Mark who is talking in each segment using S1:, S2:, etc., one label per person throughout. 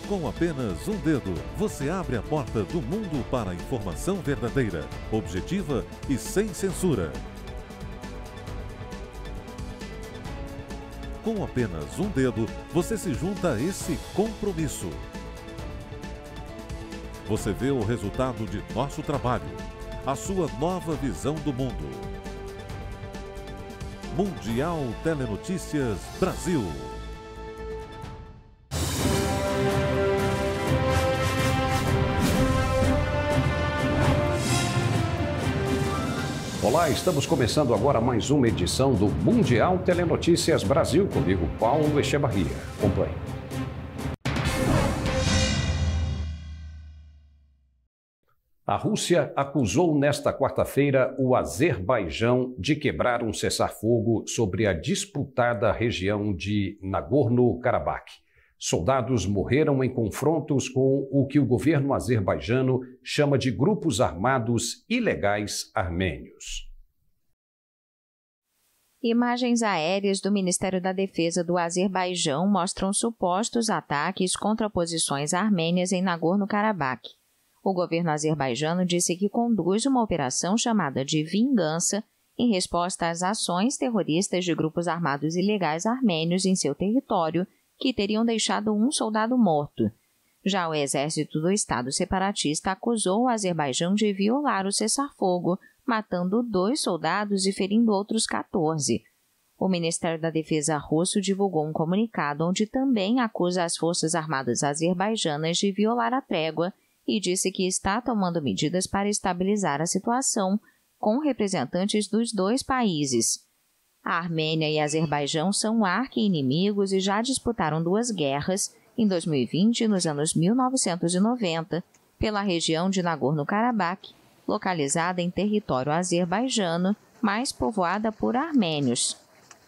S1: Com apenas um dedo, você abre a porta do mundo para a informação verdadeira, objetiva e sem censura. Com apenas um dedo, você se junta a esse compromisso. Você vê o resultado de nosso trabalho, a sua nova visão do mundo. Mundial Telenotícias Brasil.
S2: Olá, estamos começando agora mais uma edição do Mundial Telenotícias Brasil, comigo, Paulo Echevarria. Acompanhe. A Rússia acusou nesta quarta-feira o Azerbaijão de quebrar um cessar-fogo sobre a disputada região de Nagorno-Karabakh. Soldados morreram em confrontos com o que o governo azerbaijano chama de grupos armados ilegais armênios.
S3: Imagens aéreas do Ministério da Defesa do Azerbaijão mostram supostos ataques contra posições armênias em Nagorno-Karabakh. O governo azerbaijano disse que conduz uma operação chamada de Vingança em resposta às ações terroristas de grupos armados ilegais armênios em seu território, que teriam deixado um soldado morto. Já o exército do Estado separatista acusou o Azerbaijão de violar o cessar-fogo, matando 2 soldados e ferindo outros 14. O Ministério da Defesa russo divulgou um comunicado onde também acusa as forças armadas azerbaijanas de violar a trégua e disse que está tomando medidas para estabilizar a situação com representantes dos 2 países. A Armênia e Azerbaijão são arqui-inimigos e já disputaram 2 guerras, em 2020 e nos anos 1990, pela região de Nagorno-Karabakh, localizada em território azerbaijano, mas povoada por armênios.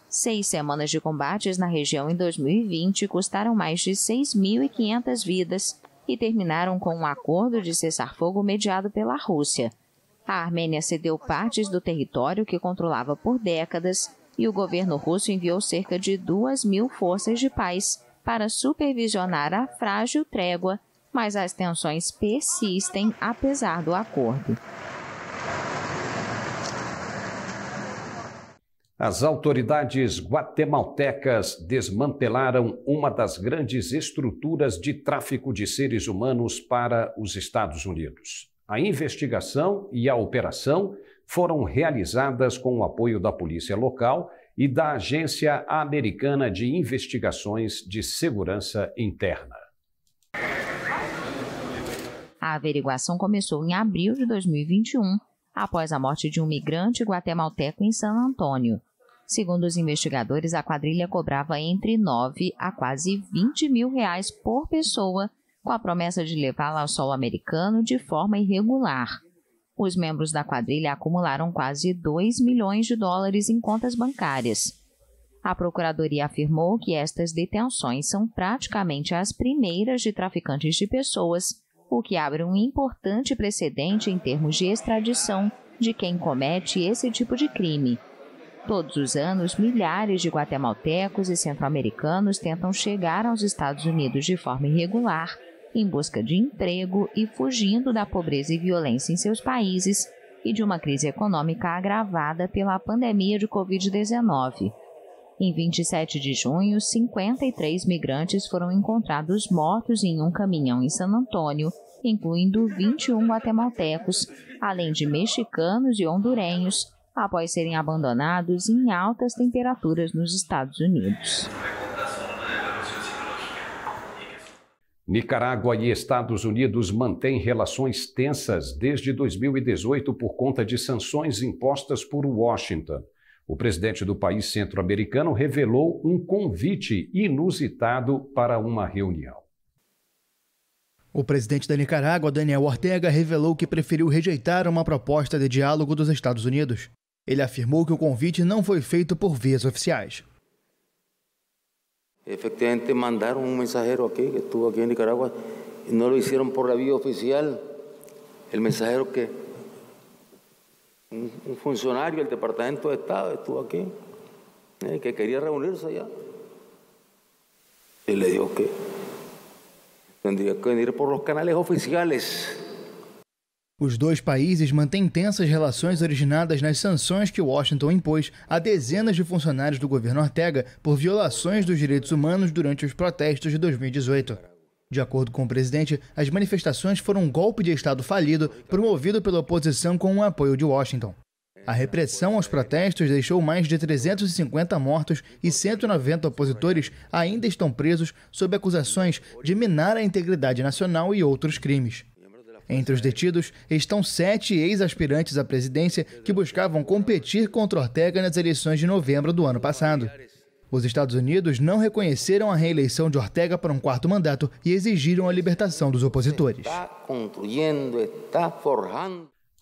S3: 6 semanas de combates na região em 2020 custaram mais de 6.500 vidas e terminaram com um acordo de cessar-fogo mediado pela Rússia. A Armênia cedeu partes do território que controlava por décadas e o governo russo enviou cerca de 2.000 forças de paz para supervisionar a frágil trégua, mas as tensões persistem apesar do acordo.
S2: As autoridades guatemaltecas desmantelaram uma das grandes estruturas de tráfico de seres humanos para os Estados Unidos. A investigação e a operação foram realizadas com o apoio da polícia local e da Agência Americana de Investigações de Segurança Interna.
S3: A averiguação começou em abril de 2021, após a morte de um migrante guatemalteco em San Antônio. Segundo os investigadores, a quadrilha cobrava entre 9 a quase 20 mil reais por pessoa, com a promessa de levá-la ao solo americano de forma irregular. Os membros da quadrilha acumularam quase 2 milhões de dólares em contas bancárias. A Procuradoria afirmou que estas detenções são praticamente as primeiras de traficantes de pessoas, o que abre um importante precedente em termos de extradição de quem comete esse tipo de crime. Todos os anos, milhares de guatemaltecos e centro-americanos tentam chegar aos Estados Unidos de forma irregular, em busca de emprego e fugindo da pobreza e violência em seus países e de uma crise econômica agravada pela pandemia de Covid-19. Em 27 de junho, 53 migrantes foram encontrados mortos em um caminhão em San Antônio, incluindo 21 guatemaltecos, além de mexicanos e hondurenhos, após serem abandonados em altas temperaturas nos Estados Unidos.
S2: Nicarágua e Estados Unidos mantêm relações tensas desde 2018 por conta de sanções impostas por Washington. O presidente do país centro-americano revelou um convite inusitado para uma reunião.
S4: O presidente da Nicarágua, Daniel Ortega, revelou que preferiu rejeitar uma proposta de diálogo dos Estados Unidos. Ele afirmou que o convite não foi feito por vias oficiais.
S5: Efectivamente mandaron un mensajero aquí, que estuvo aquí en Nicaragua, y no lo hicieron por la vía oficial. El mensajero que un funcionario del Departamento de Estado estuvo aquí, que quería reunirse allá. Y le dijo que Tendría que venir por los canales oficiales.
S4: Os dois países mantêm intensas relações originadas nas sanções que Washington impôs a dezenas de funcionários do governo Ortega por violações dos direitos humanos durante os protestos de 2018. De acordo com o presidente, as manifestações foram um golpe de Estado falido promovido pela oposição com o apoio de Washington. A repressão aos protestos deixou mais de 350 mortos e 190 opositores ainda estão presos sob acusações de minar a integridade nacional e outros crimes. Entre os detidos estão 7 ex-aspirantes à presidência que buscavam competir contra Ortega nas eleições de novembro do ano passado. Os Estados Unidos não reconheceram a reeleição de Ortega para um 4º mandato e exigiram a libertação dos opositores.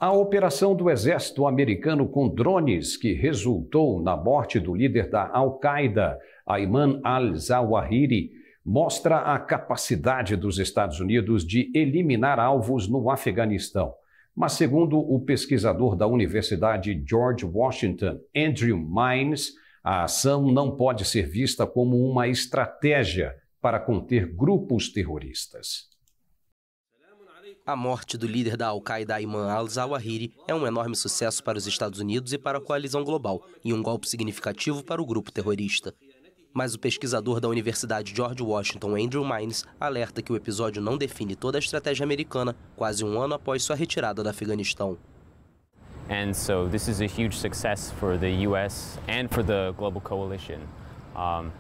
S2: A operação do exército americano com drones, que resultou na morte do líder da Al-Qaeda, Ayman al-Zawahiri, mostra a capacidade dos Estados Unidos de eliminar alvos no Afeganistão. Mas, segundo o pesquisador da Universidade George Washington, Andrew Mines, a ação não pode ser vista como uma estratégia para conter grupos terroristas.
S6: A morte do líder da Al-Qaeda, Ayman al-Zawahiri, é um enorme sucesso para os Estados Unidos e para a coalizão global, e um golpe significativo para o grupo terrorista. Mas o pesquisador da Universidade George Washington, Andrew Mines, alerta que o episódio não define toda a estratégia americana, quase um ano após sua retirada do Afeganistão.
S7: And so this is a huge success for the US and for the global coalition.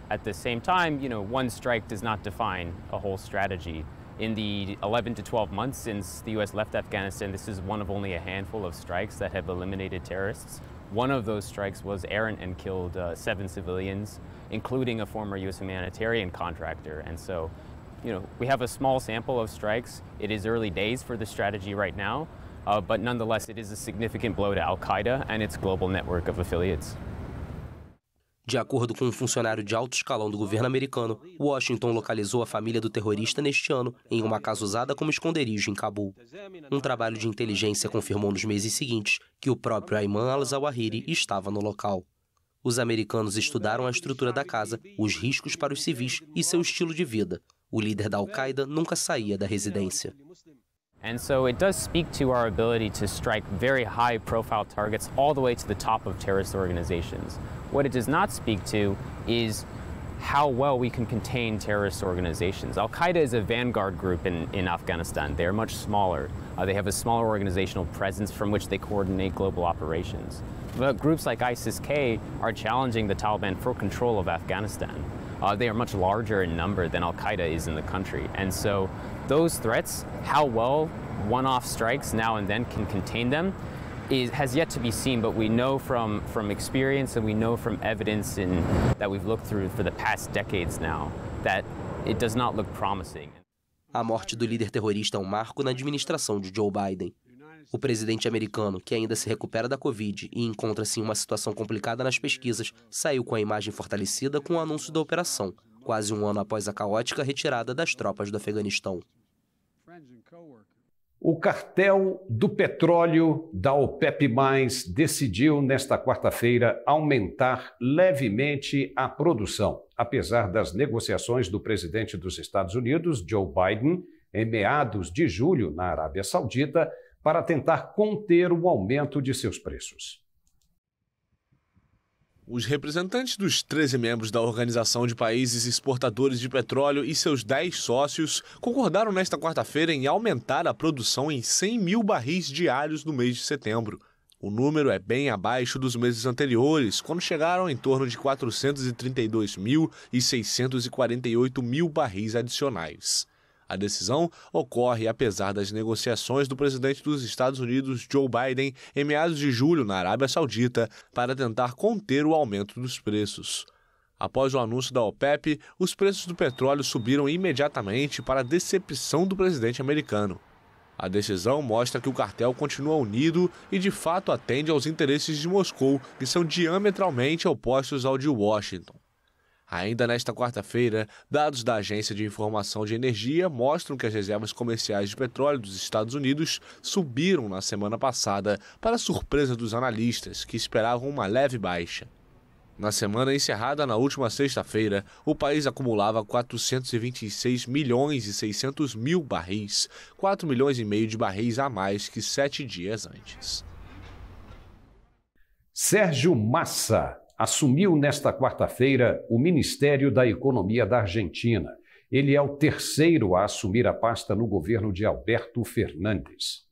S7: At the same time, one strike does not define a whole strategy. In the 11 to 12 months since the US left Afghanistan, this is one of only a handful of strikes that have eliminated terrorists. One of those strikes was errant and killed 7 civilians, including a former US humanitarian contractor. And so, we have a small sample of strikes. It is early days for the strategy right now, but nonetheless, it is a significant blow to Al-Qaeda and its global network of affiliates.
S6: De acordo com um funcionário de alto escalão do governo americano, Washington localizou a família do terrorista neste ano em uma casa usada como esconderijo em Cabul. Um trabalho de inteligência confirmou nos meses seguintes que o próprio Ayman al-Zawahiri estava no local. Os americanos estudaram a estrutura da casa, os riscos para os civis e seu estilo de vida. O líder da Al-Qaeda nunca saía da residência.
S7: And so it does speak to our ability to strike very high-profile targets all the way to the top of terrorist organizations. What it does not speak to is how well we can contain terrorist organizations. Al-Qaeda is a vanguard group in Afghanistan. They are much smaller. They have a smaller organizational presence from which they coordinate global operations. But groups like ISIS-K are challenging the Taliban for control of Afghanistan. They are much larger in number than Al-Qaeda is in the country. And so those threats, how well one-off strikes now and then can contain them, has yet to be seen, but we know from experience and we know from evidence that we've looked through for the past decades now that it does not look promising.
S6: A morte do líder terrorista é um marco na administração de Joe Biden. O presidente americano, que ainda se recupera da Covid e encontra-se em uma situação complicada nas pesquisas, saiu com a imagem fortalecida com o anúncio da operação, quase um ano após a caótica retirada das tropas do Afeganistão.
S2: O cartel do petróleo da OPEP+, decidiu nesta quarta-feira aumentar levemente a produção, apesar das negociações do presidente dos Estados Unidos, Joe Biden, em meados de julho na Arábia Saudita, para tentar conter o aumento de seus preços.
S8: Os representantes dos 13 membros da Organização de Países Exportadores de Petróleo e seus 10 sócios concordaram nesta quarta-feira em aumentar a produção em 100 mil barris diários no mês de setembro. O número é bem abaixo dos meses anteriores, quando chegaram em torno de 432 mil e 648 mil barris adicionais. A decisão ocorre apesar das negociações do presidente dos Estados Unidos, Joe Biden, em meados de julho na Arábia Saudita, para tentar conter o aumento dos preços. Após o anúncio da OPEP, os preços do petróleo subiram imediatamente para a decepção do presidente americano. A decisão mostra que o cartel continua unido e, de fato, atende aos interesses de Moscou, que são diametralmente opostos ao de Washington. Ainda nesta quarta-feira, dados da Agência de Informação de Energia mostram que as reservas comerciais de petróleo dos Estados Unidos subiram na semana passada, para surpresa dos analistas, que esperavam uma leve baixa. Na semana encerrada na última sexta-feira, o país acumulava 426 milhões e 600 mil barris, 4 milhões e meio de barris a mais que 7 dias antes.
S2: Sérgio Massa assumiu nesta quarta-feira o Ministério da Economia da Argentina. Ele é o terceiro a assumir a pasta no governo de Alberto Fernandes.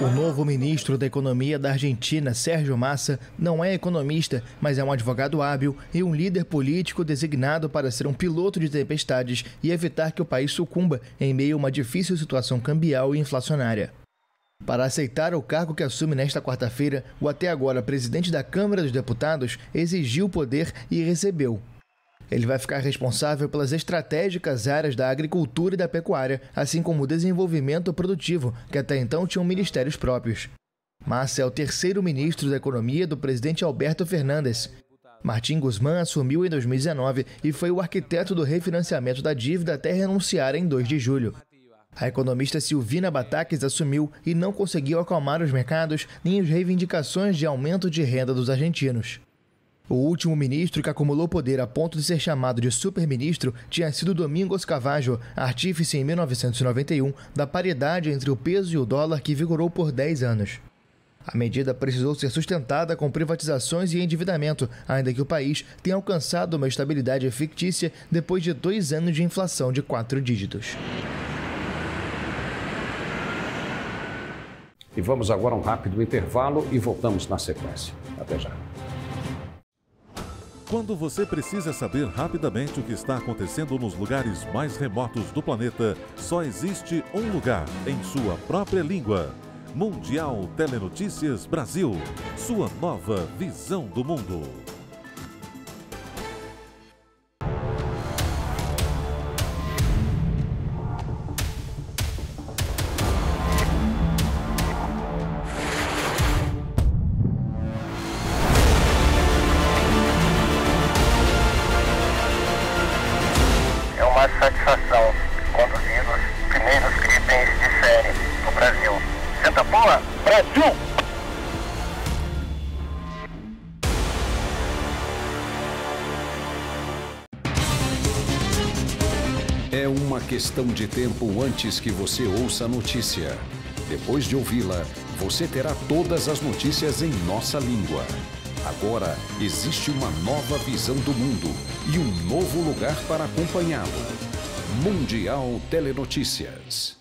S4: O novo ministro da Economia da Argentina, Sérgio Massa, não é economista, mas é um advogado hábil e um líder político designado para ser um piloto de tempestades e evitar que o país sucumba em meio a uma difícil situação cambial e inflacionária. Para aceitar o cargo que assume nesta quarta-feira, o até agora presidente da Câmara dos Deputados exigiu o poder e recebeu. Ele vai ficar responsável pelas estratégicas áreas da agricultura e da pecuária, assim como o desenvolvimento produtivo, que até então tinham ministérios próprios. Massa é o terceiro ministro da Economia do presidente Alberto Fernandes. Martim Guzmán assumiu em 2019 e foi o arquiteto do refinanciamento da dívida até renunciar em 2 de julho. A economista Silvina Bataques assumiu e não conseguiu acalmar os mercados nem as reivindicações de aumento de renda dos argentinos. O último ministro que acumulou poder a ponto de ser chamado de superministro tinha sido Domingos Carvalho, artífice em 1991 da paridade entre o peso e o dólar que vigorou por 10 anos. A medida precisou ser sustentada com privatizações e endividamento, ainda que o país tenha alcançado uma estabilidade fictícia depois de 2 anos de inflação de 4 dígitos.
S2: E vamos agora a um rápido intervalo e voltamos na sequência. Até já.
S1: Quando você precisa saber rapidamente o que está acontecendo nos lugares mais remotos do planeta, só existe um lugar em sua própria língua. Mundial Telenotícias Brasil, sua nova visão do mundo.
S9: Satisfação conduzir os primeiros itens de série no Brasil. Senta boa, Brasil!
S2: É uma questão de tempo antes que você ouça a notícia. Depois de ouvi-la, você terá todas as notícias em nossa língua. Agora existe uma nova visão do mundo e um novo lugar para acompanhá-lo. Mundial Telenotícias.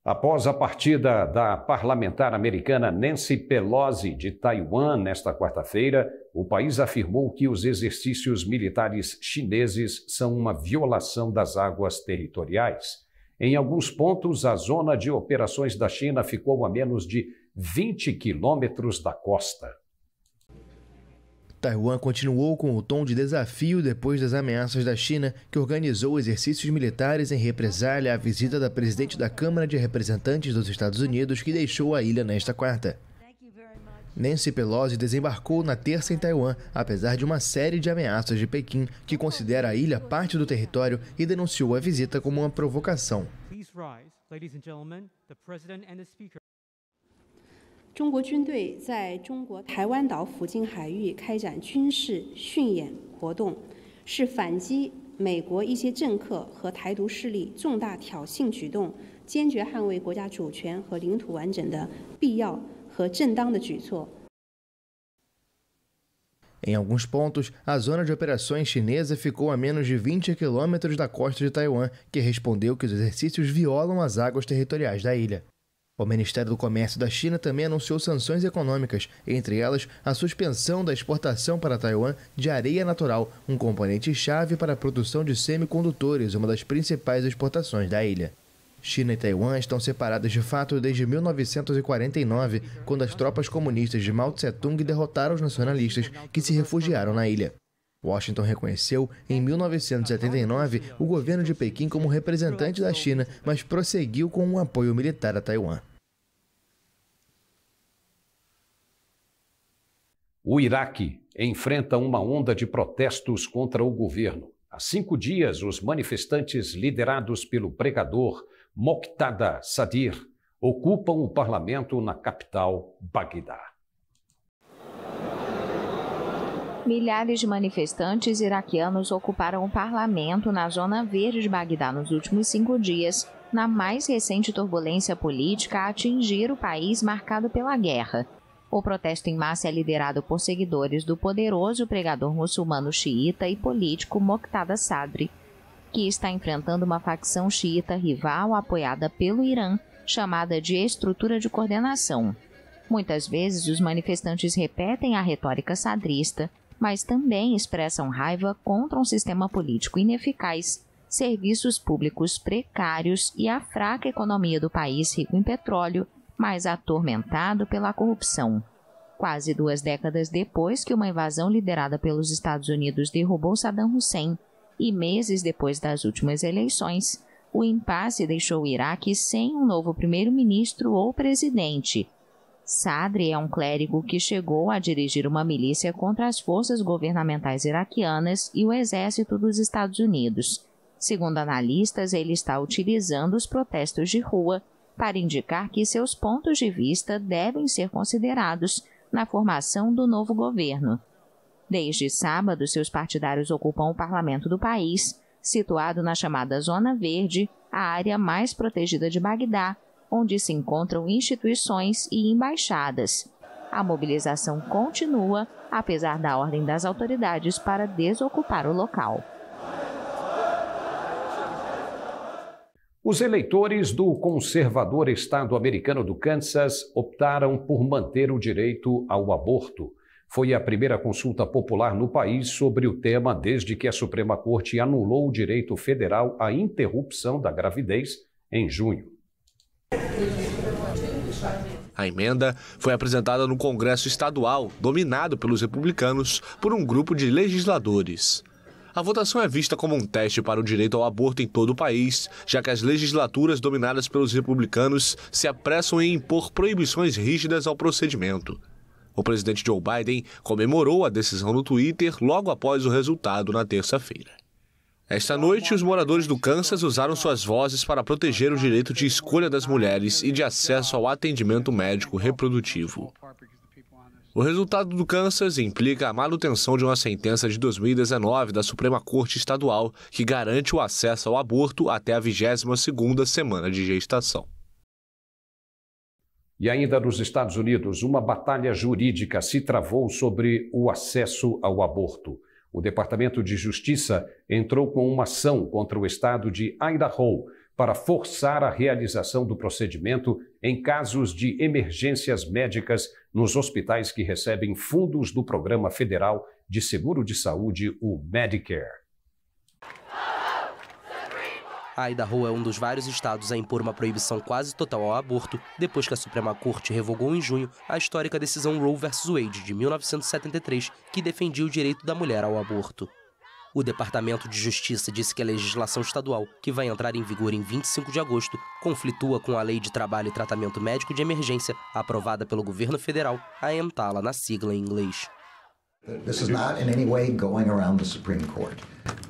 S2: Após a partida da parlamentar americana Nancy Pelosi de Taiwan nesta quarta-feira, o país afirmou que os exercícios militares chineses são uma violação das águas territoriais. Em alguns pontos, a zona de operações da China ficou a menos de 20 quilômetros da costa.
S4: Taiwan continuou com o tom de desafio depois das ameaças da China, que organizou exercícios militares em represália à visita da presidente da Câmara de Representantes dos Estados Unidos, que deixou a ilha nesta quarta. Nancy Pelosi desembarcou na terça em Taiwan, apesar de uma série de ameaças de Pequim, que considera a ilha parte do território e denunciou a visita como uma provocação.
S10: 中国军队在中国台湾岛附近海域开展军事训演活动，是反击美国一些政客和台独势力重大挑衅举动，坚决捍卫国家主权和领土完整的必要和正当的举措。
S4: Em alguns pontos, a zona de operações chinesa ficou a menos de 20 quilômetros da costa de Taiwan, que respondeu que os exercícios violam as águas territoriais da ilha. O Ministério do Comércio da China também anunciou sanções econômicas, entre elas a suspensão da exportação para Taiwan de areia natural, um componente-chave para a produção de semicondutores, uma das principais exportações da ilha. China e Taiwan estão separadas de fato desde 1949, quando as tropas comunistas de Mao Tse-tung derrotaram os nacionalistas que se refugiaram na ilha. Washington reconheceu, em 1979, o governo de Pequim como representante da China, mas prosseguiu com um apoio militar a Taiwan.
S2: O Iraque enfrenta uma onda de protestos contra o governo. Há 5 dias, os manifestantes liderados pelo pregador Moqtada Sadir ocupam o parlamento na capital, Bagdá.
S3: Milhares de manifestantes iraquianos ocuparam o parlamento na zona verde de Bagdá nos últimos 5 dias, na mais recente turbulência política a atingir o país marcado pela guerra. O protesto em massa é liderado por seguidores do poderoso pregador muçulmano xiita e político Moqtada Sadri, que está enfrentando uma facção xiita rival apoiada pelo Irã, chamada de Estrutura de Coordenação. Muitas vezes os manifestantes repetem a retórica sadrista, mas também expressam raiva contra um sistema político ineficaz, serviços públicos precários e a fraca economia do país rico em petróleo, mas atormentado pela corrupção. Quase 2 décadas depois que uma invasão liderada pelos Estados Unidos derrubou Saddam Hussein e meses depois das últimas eleições, o impasse deixou o Iraque sem um novo primeiro-ministro ou presidente. Sadri é um clérigo que chegou a dirigir uma milícia contra as forças governamentais iraquianas e o exército dos Estados Unidos. Segundo analistas, ele está utilizando os protestos de rua para indicar que seus pontos de vista devem ser considerados na formação do novo governo. Desde sábado, seus partidários ocupam o parlamento do país, situado na chamada Zona Verde, a área mais protegida de Bagdá, onde se encontram instituições e embaixadas. A mobilização continua, apesar da ordem das autoridades para desocupar o local.
S2: Os eleitores do conservador estado americano do Kansas optaram por manter o direito ao aborto. Foi a primeira consulta popular no país sobre o tema desde que a Suprema Corte anulou o direito federal à interrupção da gravidez em junho.
S8: A emenda foi apresentada no Congresso Estadual, dominado pelos republicanos, por um grupo de legisladores. A votação é vista como um teste para o direito ao aborto em todo o país, já que as legislaturas dominadas pelos republicanos se apressam em impor proibições rígidas ao procedimento. O presidente Joe Biden comemorou a decisão no Twitter logo após o resultado na terça-feira. Esta noite, os moradores do Kansas usaram suas vozes para proteger o direito de escolha das mulheres e de acesso ao atendimento médico reprodutivo. O resultado do Kansas implica a manutenção de uma sentença de 2019 da Suprema Corte Estadual que garante o acesso ao aborto até a 22ª semana de gestação.
S2: E ainda nos Estados Unidos, uma batalha jurídica se travou sobre o acesso ao aborto. O Departamento de Justiça entrou com uma ação contra o estado de Idaho para forçar a realização do procedimento em casos de emergências médicas nos hospitais que recebem fundos do Programa Federal de Seguro de Saúde, o Medicare.
S6: Idaho é um dos vários estados a impor uma proibição quase total ao aborto, depois que a Suprema Corte revogou em junho a histórica decisão Roe vs. Wade, de 1973, que defendia o direito da mulher ao aborto. O Departamento de Justiça disse que a legislação estadual, que vai entrar em vigor em 25 de agosto, conflitua com a Lei de Trabalho e Tratamento Médico de Emergência, aprovada pelo governo federal, a EMTALA, na sigla em inglês.
S11: This is not in any way going around the Supreme Court.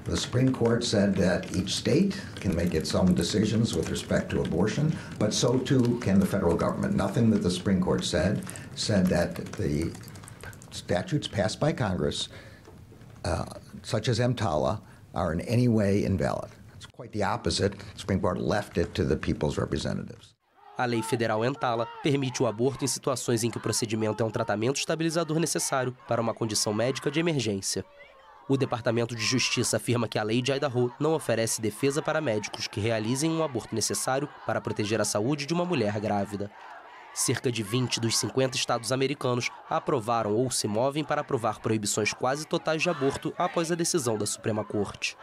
S11: The Supreme Court said that each state can make its own decisions with respect to abortion, but so too can the federal government. Nothing that the Supreme Court said that the statutes passed by Congress, such as EMTALA, are in any way invalid. It's quite the opposite. The Supreme Court left it to the people's representatives.
S6: A lei federal EMTALA permite o aborto em situações em que o procedimento é um tratamento estabilizador necessário para uma condição médica de emergência. O Departamento de Justiça afirma que a lei de Idaho não oferece defesa para médicos que realizem um aborto necessário para proteger a saúde de uma mulher grávida. Cerca de 20 dos 50 estados americanos aprovaram ou se movem para aprovar proibições quase totais de aborto após a decisão da Suprema Corte.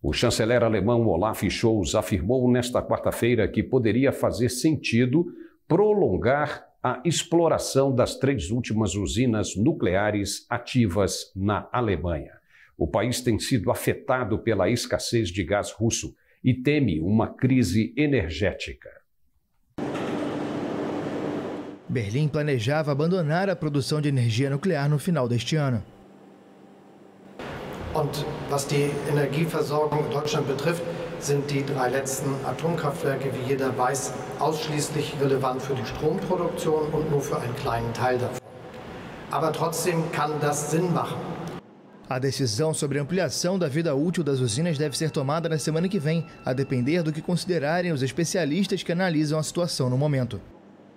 S2: O chanceler alemão Olaf Scholz afirmou nesta quarta-feira que poderia fazer sentido prolongar a exploração das 3 últimas usinas nucleares ativas na Alemanha. O país tem sido afetado pela escassez de gás russo e teme uma crise energética.
S4: Berlim planejava abandonar a produção de energia nuclear no final deste ano.
S12: Und was die Energieversorgung in Deutschland betrifft, sind die 3 letzten Atomkraftwerke, wie jeder weiß, ausschließlich relevant für die Stromproduktion und nur für einen kleinen Teil davon. Aber trotzdem kann das Sinn machen.
S4: A decisão sobre a ampliação da vida útil das usinas deve ser tomada na semana que vem, a depender do que considerarem os especialistas que analisam a situação no momento.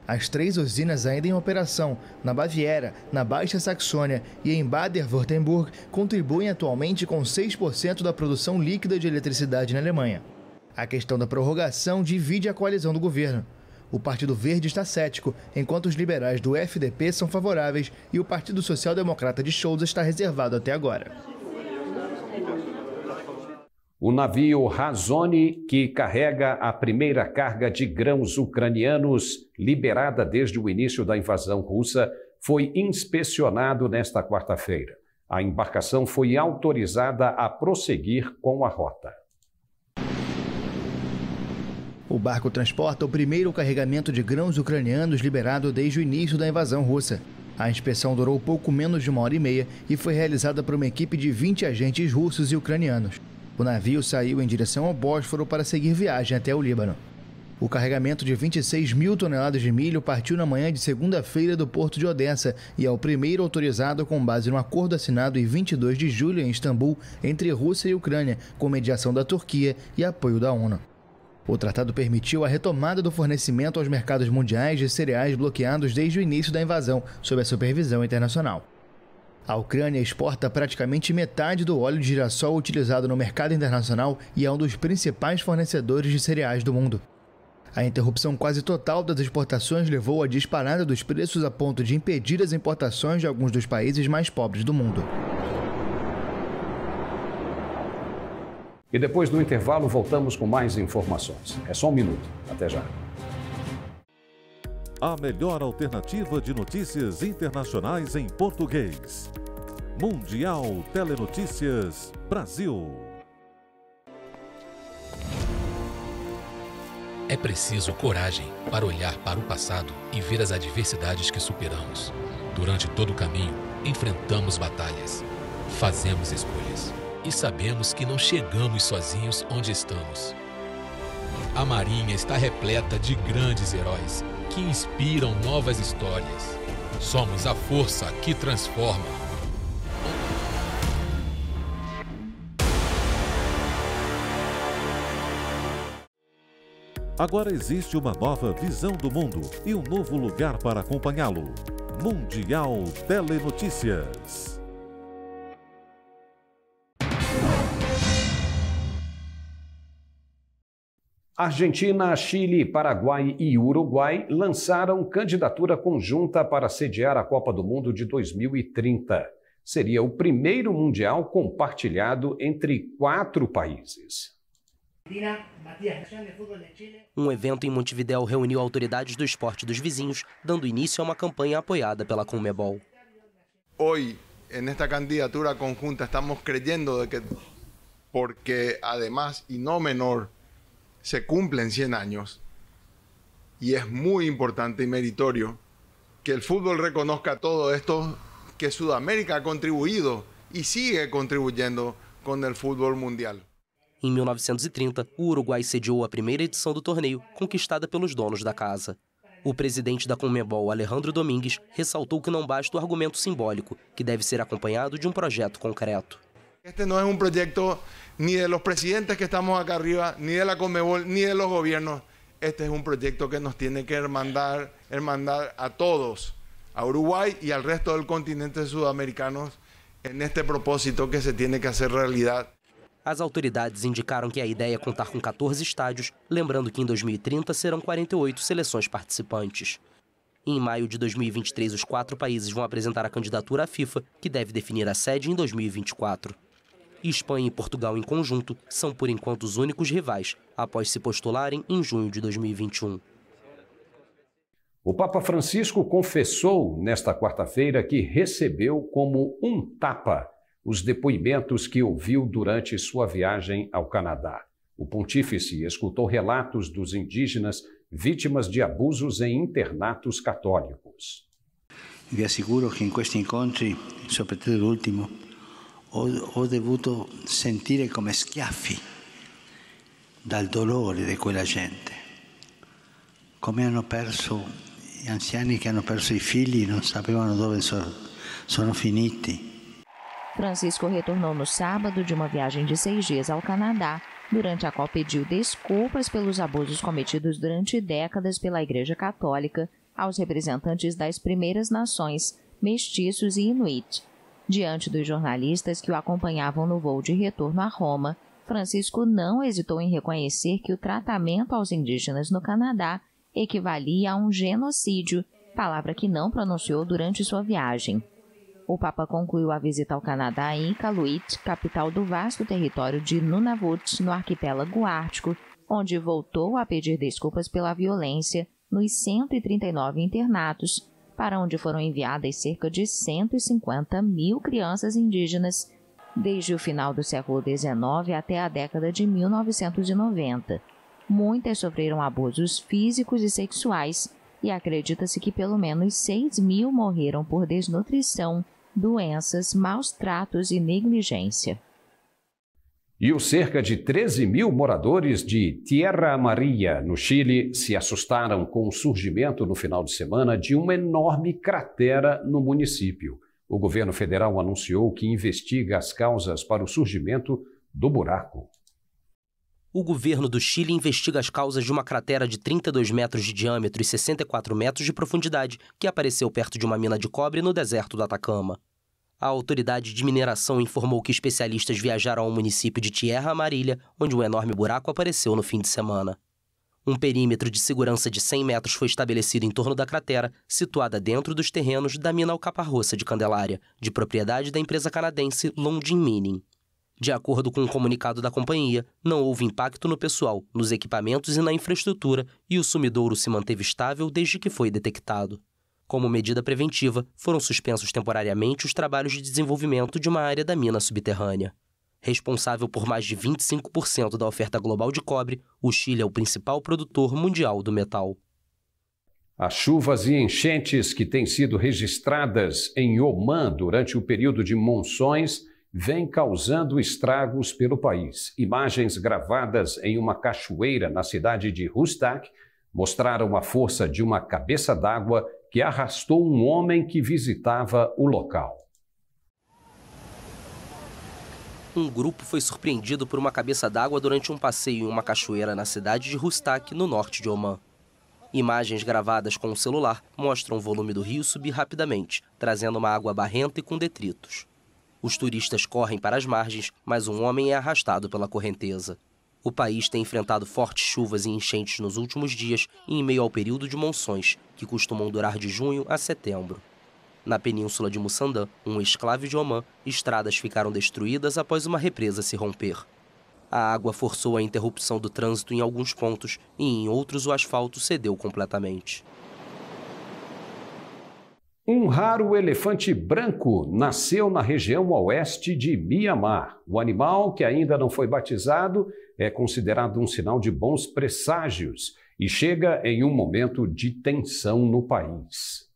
S4: As 3 usinas ainda em operação, na Baviera, na Baixa Saxônia e em Baden-Württemberg, contribuem atualmente com 6% da produção líquida de eletricidade na Alemanha. A questão da prorrogação divide a coalizão do governo. O Partido Verde está cético, enquanto os liberais do FDP são favoráveis e o Partido Social Democrata de Scholz está reservado até agora.
S2: O navio Razoni, que carrega a primeira carga de grãos ucranianos liberada desde o início da invasão russa, foi inspecionado nesta quarta-feira. A embarcação foi autorizada a prosseguir com a rota.
S4: O barco transporta o primeiro carregamento de grãos ucranianos liberado desde o início da invasão russa. A inspeção durou pouco menos de 1h30 e foi realizada por uma equipe de 20 agentes russos e ucranianos. O navio saiu em direção ao Bósforo para seguir viagem até o Líbano. O carregamento de 26 mil toneladas de milho partiu na manhã de segunda-feira do porto de Odessa e é o primeiro autorizado com base no acordo assinado em 22 de julho em Istambul entre Rússia e Ucrânia, com mediação da Turquia e apoio da ONU. O tratado permitiu a retomada do fornecimento aos mercados mundiais de cereais bloqueados desde o início da invasão, sob a supervisão internacional. A Ucrânia exporta praticamente metade do óleo de girassol utilizado no mercado internacional e é um dos principais fornecedores de cereais do mundo. A interrupção quase total das exportações levou à disparada dos preços a ponto de impedir as importações de alguns dos países mais pobres do mundo.
S2: E depois do intervalo voltamos com mais informações. É só um minuto. Até já.
S1: A melhor alternativa de notícias internacionais em português. Mundial Telenotícias Brasil.
S13: É preciso coragem para olhar para o passado e ver as adversidades que superamos. Durante todo o caminho, enfrentamos batalhas, fazemos escolhas e sabemos que não chegamos sozinhos onde estamos. A Marinha está repleta de grandes heróis que inspiram novas histórias. Somos a força que transforma.
S1: Agora existe uma nova visão do mundo e um novo lugar para acompanhá-lo. Mundial Telenotícias.
S2: Argentina, Chile, Paraguai e Uruguai lançaram candidatura conjunta para sediar a Copa do Mundo de 2030. Seria o primeiro mundial compartilhado entre 4 países.
S6: Um evento em Montevidéu reuniu autoridades do esporte dos vizinhos, dando início a uma campanha apoiada pela Conmebol.
S14: Hoy, en esta candidatura conjunta, estamos creyendo de que, porque además y no menor, se cumplen 100 años y es muy importante y meritorio que el fútbol reconozca todo esto que Sudamérica ha contribuido y sigue contribuyendo con el fútbol mundial.
S6: Em 1930, o Uruguai sediou a primeira edição do torneio, conquistada pelos donos da casa. O presidente da Conmebol, Alejandro Domingues, ressaltou que não basta o argumento simbólico, que deve ser acompanhado de um projeto concreto.
S14: Este no es un proyecto ni de los presidentes que estamos acá arriba, ni de la Conmebol, ni de los gobiernos. Este es un proyecto que nos tiene que hermandar a todos, a Uruguay y al resto del continente sudamericano, en este propósito que se tiene que hacer realidad.
S6: As autoridades indicaram que a ideia é contar com 14 estádios, lembrando que em 2030 serão 48 seleções participantes. Em maio de 2023, os 4 países vão apresentar a candidatura à FIFA, que deve definir a sede em 2024. Espanha e Portugal em conjunto são, por enquanto, os únicos rivais, após se postularem em junho de 2021.
S2: O Papa Francisco confessou nesta quarta-feira que recebeu como um tapa os depoimentos que ouviu durante sua viagem ao Canadá. O pontífice escutou relatos dos indígenas vítimas de abusos em internatos católicos.
S15: Vi assicuro che in questi incontri, soprattutto l'ultimo, ho dovuto sentire come schiaffi dal dolore di quella gente. Come hanno perso gli anziani che hanno perso i figli, non sapevano dove sono finiti.
S3: Francisco retornou no sábado de uma viagem de 6 dias ao Canadá, durante a qual pediu desculpas pelos abusos cometidos durante décadas pela Igreja Católica aos representantes das Primeiras Nações, mestiços e inuit. Diante dos jornalistas que o acompanhavam no voo de retorno a Roma, Francisco não hesitou em reconhecer que o tratamento aos indígenas no Canadá equivalia a um genocídio, palavra que não pronunciou durante sua viagem. O Papa concluiu a visita ao Canadá em Iqaluit, capital do vasto território de Nunavut, no arquipélago ártico, onde voltou a pedir desculpas pela violência nos 139 internatos, para onde foram enviadas cerca de 150 mil crianças indígenas desde o final do século XIX até a década de 1990. Muitas sofreram abusos físicos e sexuais e acredita-se que pelo menos 6 mil morreram por desnutrição, doenças, maus tratos e negligência.
S2: E os cerca de 13 mil moradores de Tierra Amarilla, no Chile, se assustaram com o surgimento no final de semana de uma enorme cratera no município. O governo federal anunciou que investiga as causas para o surgimento do buraco.
S6: O governo do Chile investiga as causas de uma cratera de 32 metros de diâmetro e 64 metros de profundidade que apareceu perto de uma mina de cobre no deserto do Atacama. A autoridade de mineração informou que especialistas viajaram ao município de Tierra Amarilla, onde um enorme buraco apareceu no fim de semana. Um perímetro de segurança de 100 metros foi estabelecido em torno da cratera, situada dentro dos terrenos da mina Alcaparroça de Candelária, de propriedade da empresa canadense Lundin Mining. De acordo com um comunicado da companhia, não houve impacto no pessoal, nos equipamentos e na infraestrutura, e o sumidouro se manteve estável desde que foi detectado. Como medida preventiva, foram suspensos temporariamente os trabalhos de desenvolvimento de uma área da mina subterrânea. Responsável por mais de 25% da oferta global de cobre, o Chile é o principal produtor mundial do metal.
S2: As chuvas e enchentes que têm sido registradas em Omã durante o período de monções vêm causando estragos pelo país. Imagens gravadas em uma cachoeira na cidade de Hustak mostraram a força de uma cabeça d'água que arrastou um homem que visitava o local.
S6: Um grupo foi surpreendido por uma cabeça d'água durante um passeio em uma cachoeira na cidade de Hustak, no norte de Omã. Imagens gravadas com o celular mostram o volume do rio subir rapidamente, trazendo uma água barrenta e com detritos. Os turistas correm para as margens, mas um homem é arrastado pela correnteza. O país tem enfrentado fortes chuvas e enchentes nos últimos dias em meio ao período de monções, que costumam durar de junho a setembro. Na península de Mussandã, um exclave de Omã, estradas ficaram destruídas após uma represa se romper. A água forçou a interrupção do trânsito em alguns pontos e em outros o asfalto cedeu completamente.
S2: Um raro elefante branco nasceu na região oeste de Mianmar. O animal, que ainda não foi batizado, é considerado um sinal de bons presságios e chega em um momento de tensão no país.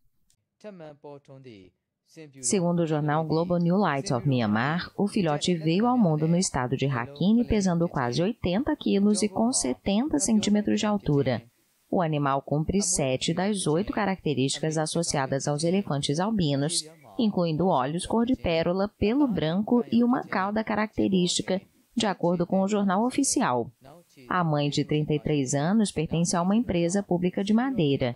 S3: Segundo o jornal Global New Light of Myanmar, o filhote veio ao mundo no estado de Rakhine pesando quase 80 quilos e com 70 centímetros de altura. O animal cumpre 7 das 8 características associadas aos elefantes albinos, incluindo olhos cor de pérola, pelo branco e uma cauda característica, de acordo com o jornal oficial. A mãe de 33 anos pertence a uma empresa pública de madeira.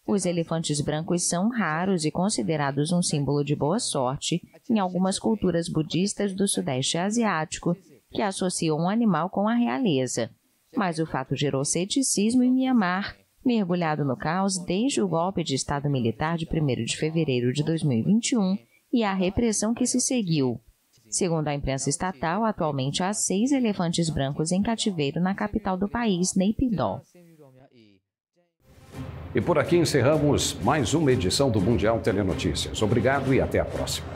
S3: Os elefantes brancos são raros e considerados um símbolo de boa sorte em algumas culturas budistas do Sudeste Asiático, que associam um animal com a realeza. Mas o fato gerou ceticismo em Mianmar, mergulhado no caos desde o golpe de Estado militar de 1º de fevereiro de 2021 e a repressão que se seguiu. Segundo a imprensa estatal, atualmente há 6 elefantes brancos em cativeiro na capital do país, Naypyidaw.
S2: E por aqui encerramos mais uma edição do Mundial Telenotícias. Obrigado e até a próxima.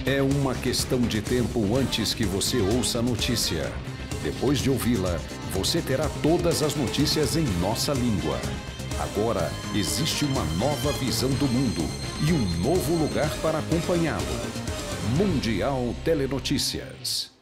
S2: É uma questão de tempo antes que você ouça a notícia. Depois de ouvi-la, você terá todas as notícias em nossa língua. Agora, existe uma nova visão do mundo e um novo lugar para acompanhá-lo. Mundial Telenotícias.